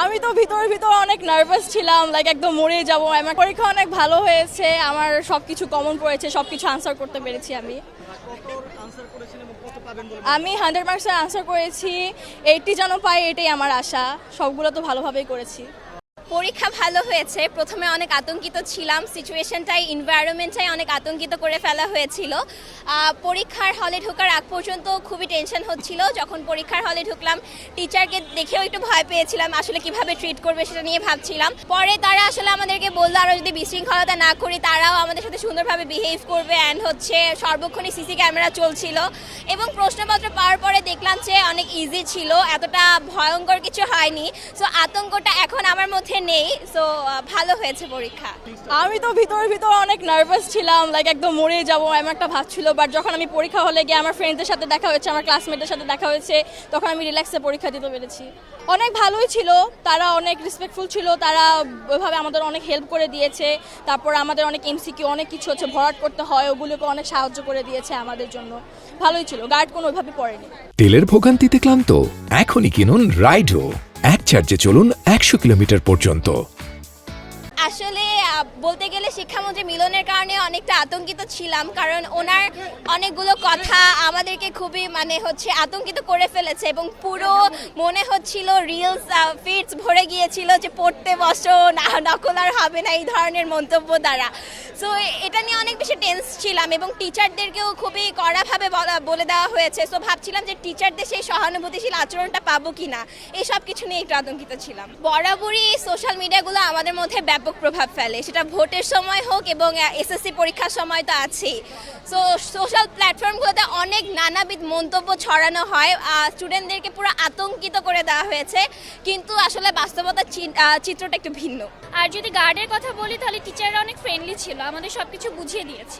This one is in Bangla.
আমি তো ভিতর অনেক নার্ভাস ছিলাম, লাইক একদম মরে যাব। আমার পরীক্ষা অনেক ভালো হয়েছে, আমার সবকিছু কমন পড়েছে, সবকিছু আনসার করতে পেরেছি। আমি 100 মার্কসের আনসার করেছি, 80 যেন পাই এটাই আমার আশা। সবগুলো তো ভালোভাবেই করেছি। পরীক্ষা ভালো হয়েছে। প্রথমে অনেক আতঙ্কিত ছিলাম, সিচুয়েশনটাই এনভায়রনমেন্টটাই অনেক আতঙ্কিত করে ফেলা হয়েছিল। পরীক্ষার হলে ঢোকার আগ পর্যন্ত খুবই টেনশন হচ্ছিল। যখন পরীক্ষার হলে ঢুকলাম, টিচারকে দেখেও একটু ভয় পেয়েছিলাম, আসলে কিভাবে ট্রিট করবে সেটা নিয়ে ভাবছিলাম। পরে তারা আসলে আমাদেরকে বললো আরও যদি বিশৃঙ্খলতা না করি তারাও আমাদের সাথে সুন্দরভাবে বিহেভ করবে, অ্যান্ড হচ্ছে সর্বক্ষণই সিসি ক্যামেরা চলছিল। এবং প্রশ্নপত্র পাওয়ার পরে দেখলাম যে অনেক ইজি ছিল, এতটা ভয়ঙ্কর কিছু হয়নি। সো আতঙ্কটা এখন আমার মধ্যে নেই। সো ভালো হয়েছে পরীক্ষা। আমি তো ভিতর অনেক নার্ভাস ছিলাম, লাইক একদম মরে যাব এমন একটা ভাব ছিল। বাট যখন আমি পরীক্ষা হলে গিয়ে আমার ফ্রেন্ডদের সাথে দেখা হয়েছে, আমার ক্লাসমেটের সাথে দেখা হয়েছে, তখন আমি রিল্যাক্সে পরীক্ষা দিতে পেরেছি। অনেক ভালোই ছিল, তারা অনেক রেসপেক্টফুল ছিল, তারা ওইভাবে আমাদের অনেক হেল্প করে দিয়েছে। তারপর আমাদের অনেক এমসিকিউ অনেক কিছু হচ্ছে ভরাট করতে হয়, ওগুলোকে অনেক সাহায্য করে দিয়েছে আমাদের জন্য। ভালোই ছিল, গার্ড কোনো ওইভাবে পড়েনি। তেলের ভোগান্তিতে ক্লান্ত? এখনই কিনুন রাইডো, এক চার্জে চলুন 100 কিলোমিটার পর্যন্ত। আসলে বলতে গেলে শিক্ষামন্ত্রী মিলনের কারণে অনেকটা আতঙ্কিত ছিলাম, কারণ ওনার অনেকগুলো কথা আমাদেরকে খুবই আতঙ্কিত করে ফেলেছে। এবং পুরো মনে হচ্ছিল রিলস ফিডস ভরে গিয়েছিল যে পড়তে বসো, নকল আর হবে না, এই ধরনের মন্তব্য দ্বারা। সো এটা নিয়ে অনেক বেশি টেন্স ছিলাম, এবং টিচারদেরকেও খুবই কড়াভাবে বলে দেওয়া হয়েছে। সো ভাবছিলাম যে টিচারদের সেই সহানুভূতিশীল আচরণটা পাবো কিনা, এই সব কিছু নিয়ে একটু আতঙ্কিত ছিলাম। বরাবরই সোশ্যাল মিডিয়াগুলো আমাদের মধ্যে ব্যাপক প্রভাব ফেলে, সেটা ভোটের সময় হোক এবং এসএসসি পরীক্ষার সময় তো আছেই। সো সোশ্যাল প্ল্যাটফর্মগুলোতে অনেক নানাবিধ মন্তব্য ছড়ানো হয়, স্টুডেন্টদেরকে পুরো আতঙ্কিত করে দেওয়া হয়েছে, কিন্তু আসলে বাস্তবতার চিত্রটা একটু ভিন্ন। আর যদি গার্ডের কথা বলি তাহলে টিচাররা অনেক ফ্রেন্ডলি ছিল, আমাদের সবকিছু বুঝিয়ে দিয়েছে।